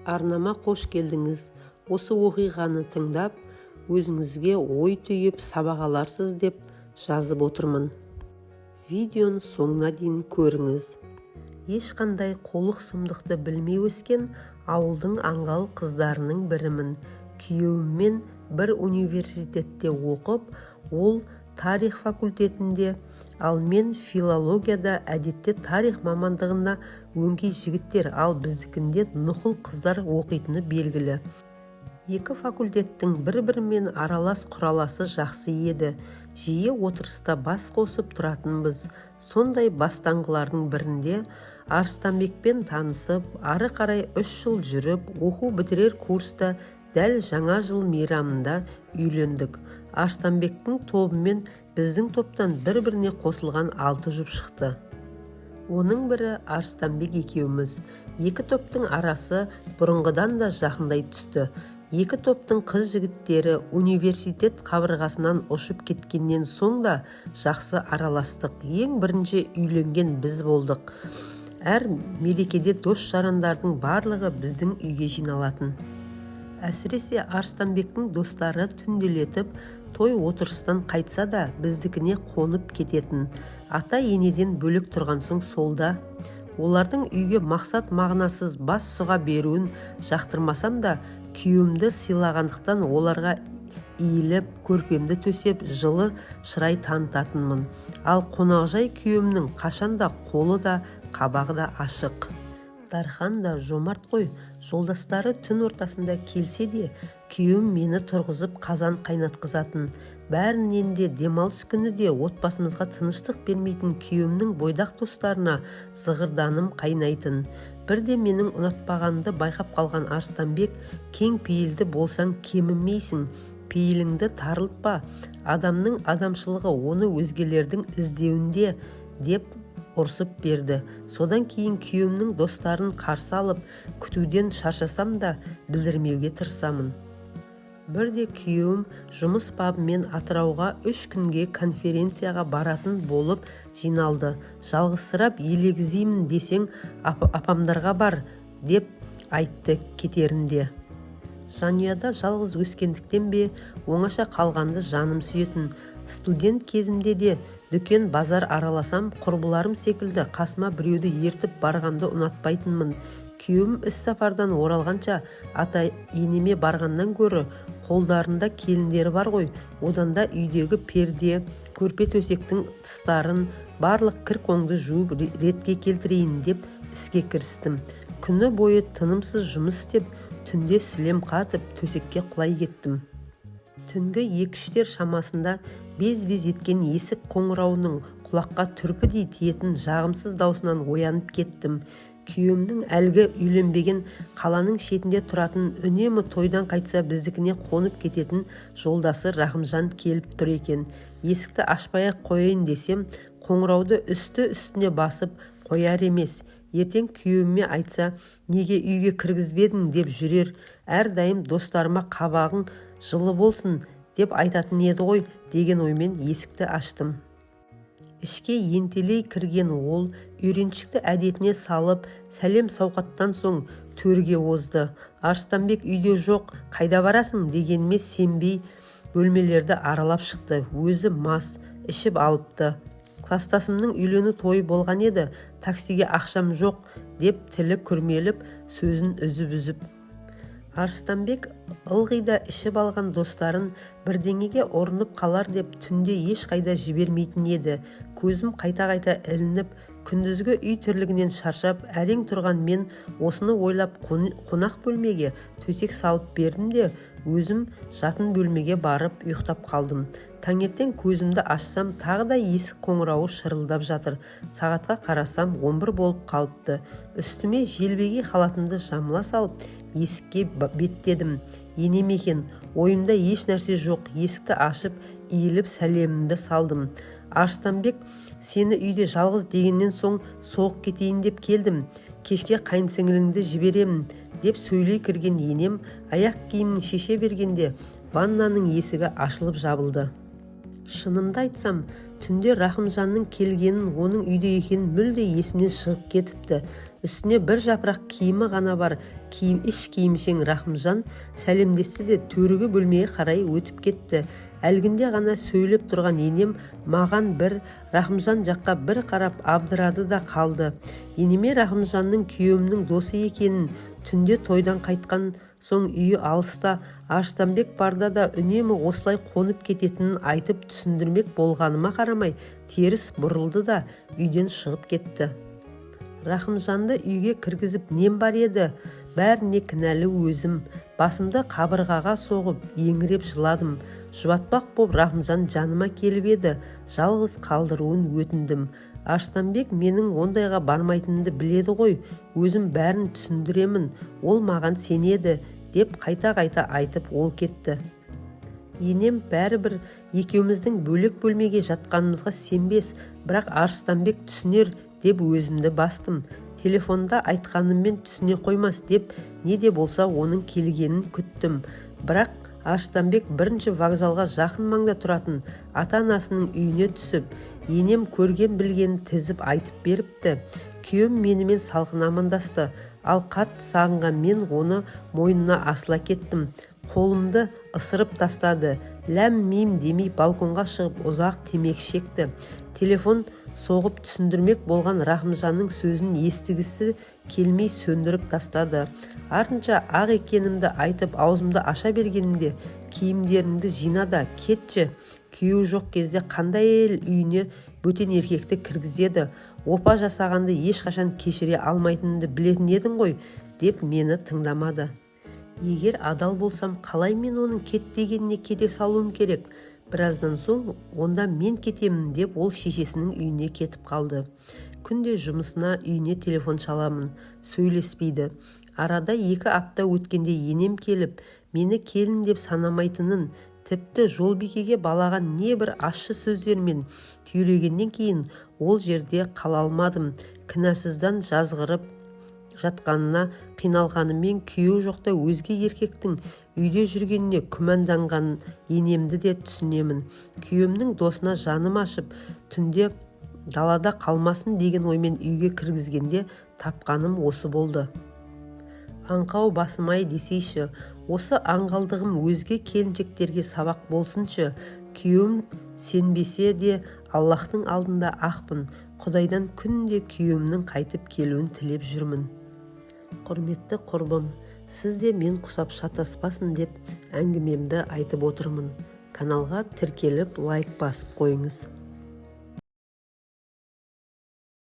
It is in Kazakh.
Арнама қош келдіңіз. Осы оқиғаны тыңдап, өзіңізге ой түйіп сабақ аларсыз деп жазып отырмын. Видеоны соңына дейін көріңіз. Ешқандай қолық сұмдықты білмей өскен ауылдың аңғал қыздарының бірімін. Күйеуіммен бір университетте оқып, ол тарих факультетінде, ал мен филологияда, әдетте тарих мамандығына өңкей жігіттер, ал біздікінде нұқыл қыздар оқитыны белгілі. Екі факультеттің бір-бірімен аралас құраласы жақсы еді. Жиі отырыста бас қосып тұратынбыз. Сондай бастаңғылардың бірінде Арыстанбекпен танысып, ары қарай 3 жыл жүріп, оқу бітірер курста дәл жаңа жыл мейрамында үйлендік. Арыстанбектің тобымен біздің топтан бір-біріне қосылған 6 жұп шықты. Оның бірі Арыстанбек екеуміз. Екі топтың арасы бұрынғыдан да жақындай түсті. Екі топтың қыз жігіттері университет қабырғасынан ұшып кеткеннен соң да жақсы араластық. Ең бірінші үйленген біз болдық. Әр мерекеде дос-жарандардың барлығы біздің үйге жиналатын. Әсіресе Арыстанбектің достары түнделетіп, той отырыстан қайтса да біздікіне қонып кететін. Ата-енеден бөлек тұрған соң солда. Олардың үйге мақсат мағынасыз бас сұға беруін жақтырмасам да, күйеуімді сыйлағандықтан оларға иіліп, көрпемді төсеп, жылы шырай танытатынмын. Ал қонақжай күйеуімнің қашанда қолы да, қабағы да ашық. Дархан да жомарт қой. Жолдастары түн ортасында келсе де, күйеуім мені тұрғызып қазан қайнатқызатын. Бәрінен де демалыс күні де отбасымызға тыныштық бермейтін күйеуімнің бойдақ достарына зығырданым қайнайтын. Бірде менің ұнатпағанды байқап қалған Арыстанбек, кең пейілді болсаң кемімейсің, пейіліңді тарылтпа, адамның адамшылығы оны өзгелердің іздеуінде деп ұрсып берді. Содан кейін күйеуімнің достарын қарсы алып, күтуден шаршасам да білдірмеуге тырысамын. Бірде күйеуім жұмыс бабымен Атырауға 3 күнге конференцияға баратын болып жиналды. Жалғызсырап елегізеймін десең, апамдарға бар деп айтты кетерінде. Жанұяда жалғыз өскендіктен бе, оңаша қалғанды жаным сүйетін. Студент кезімде де дүкен базар араласам, құрбыларым секілді қасыма біреуді ертіп барғанды ұнатпайтынмын. Күйеуім іс сапардан оралғанша ата-енеме барғаннан гөрі қолдарында келіндері бар ғой, одан да үйдегі перде, көрпе төсектің тыстарын, барлық кір-қоңды жуып ретке келтірейін деп іске кірістім. Күні бойы тынымсыз жұмыс істеп, түнде сілем қатып төсекке құлай кеттім. Түнгі 2-3 шамасында без-без еткен есік қоңырауының құлаққа түрпідей тиетін жағымсыз даусынан оянып кеттім. Күйеуімнің әлгі үйленбеген қаланың шетінде тұратын, үнемі тойдан қайтса біздікіне қонып кететін жолдасы Рахымжан келіп тұр екен. Есікті ашпай-ақ қояйын десем, қоңырауды үсті-үстіне басып қояр емес. Ертең күйеуіме айтса, неге үйге кіргізбедің деп жүрер. Әрдайым достарыма қабағың жылы болсын деп айтатын еді ғой деген оймен есікті аштым. Ішке ентелей кірген ол, үйреншікті әдетіне салып, сәлем сауқаттан соң төрге озды. Арыстанбек үйде жоқ, қайда барасың дегеніме сенбей бөлмелерді аралап шықты. Өзі мас, ішіп алыпты. Кластасымның үйлену тойы болған еді, таксиге ақшам жоқ деп тілі күрмеліп, сөзін үзіп-үзіп. Арыстанбек ылғида ішіп алған достарын бірдеңеге ұрынып қалар деп түнде ешқайда жібермейтін еді. Көзім қайта-қайта ілініп, күндізгі үй тірлігінен шаршап, әрең тұрған мен осыны ойлап қонақ бөлмеге төсек салып бердім де, өзім жатын бөлмеге барып ұйықтап қалдым. Таңертең көзімді ашсам, тағы да есік қоңырауы шырылдап жатыр. Сағатқа қарасам 11 болып қалыпты. Үстіме желбегей халатымды жамыла салып, есікке беттедім. Енем екен, ойымда еш нәрсе жоқ. Есікті ашып, иіліп сәлемімді салдым. Арыстанбек, сені үйде жалғыз дегеннен соң соғып кетейін деп келдім. Кешке қайынсіңліңді жіберемін деп сөйлей кірген енем аяқ киімін шеше бергенде ваннаның есігі ашылып жабылды. Шынымды айтсам, түнде Рахымжанның келгенін, оның үйде екенін мүлде есімнен шығып кетіпті. Үстіне бір жапырақ киімі ғана бар, іш киімшең Рахымжан сәлемдесті де төргі бөлмеге қарай өтіп кетті. Әлгінде ғана сөйлеп тұрған енем маған бір, Рахымжан жаққа бір қарап абдырады да қалды. Енеме Рахымжанның күйеуімнің досы екенін, түнде тойдан қайтқан соң үйі алыста, Арыстанбек барда да үнемі осылай қонып кететінін айтып түсіндірмек болғаныма қарамай, теріс бұрылды да үйден шығып кетті. Рахымжанды үйге кіргізіп нем бар еді? Бәріне кінәлі өзім. Басымды қабырғаға соғып, еңіреп жыладым. Жұбатпақ боп Рахымжан жаныма келіп еді, жалғыз қалдыруын өтіндім. Арыстанбек менің ондайға бармайтынымды біледі ғой, өзім бәрін түсіндіремін, ол маған сенеді, деп қайта-қайта айтып ол кетті. Енем бәрібір екеуміздің бөлек бөлмеге жатқанымызға сенбес, бірақ Арыстанбек түсінер деп өзімді бастым. Телефонда айтқаныммен түсіне қоймас деп не де болса оның келгенін күттім. Бірақ Арыстанбек бірінші вокзалға жақын маңда тұратын ата-анасының үйіне түсіп, енем көрген білгенін тізіп айтып беріпті. Күйеуім менімен салқын амандасты, ал қатты сағынған мен оны мойнына асыла кеттім. Қолымды ысырып тастады. Ләм-мим демей балконға шығып ұзақ темекі шекті. Телефон соғып түсіндірмек болған Рахымжанның сөзін естігісі келмей сөндіріп тастады. Артынша ақ екенімді айтып аузымды аша бергенімде, киімдеріңді жина да кетші. Күйеу жоқ кезде қандай ел үйіне бөтен еркекті кіргізеді, опа жасағанды ешқашан кешіре алмайтынымды білетін едің ғой, деп мені тыңдамады. Егер адал болсам, қалай мен оның кет дегеніне кете салуым керек? Біраздан соң, онда мен кетемін деп ол шешесінің үйіне кетіп қалды. Күнде жұмысына, үйіне телефон шаламын, сөйлеспейді. Арада 2 апта өткенде енем келіп, мені келін деп санамайтынын, тіпті Жолбикеге балаған не бір ащы сөздермен түйрегеннен кейін ол жерде қала алмадым. Кінәсіздан жазғырып жатқанына қиналғанымен күйеу жоқта өзге еркектің үйде жүргеніне күмәнданған енемді де түсінемін. Күйеуімнің досына жаным ашып, түнде далада қалмасын деген оймен үйге кіргізгенде тапқаным осы болды. Аңқау басымай десейші, осы аңғалдығым өзге келіншектерге сабақ болсыншы. Күйеуім сенбесе де Аллахтың алдында ақпын. Құдайдан күнде күйеуімнің қайтып келуін тілеп жүрмін. Құрметті құрбым, сіз де мен құсап шатаспасын деп әңгімемді айтып отырмын. Каналға тіркеліп лайк басып қойыңыз.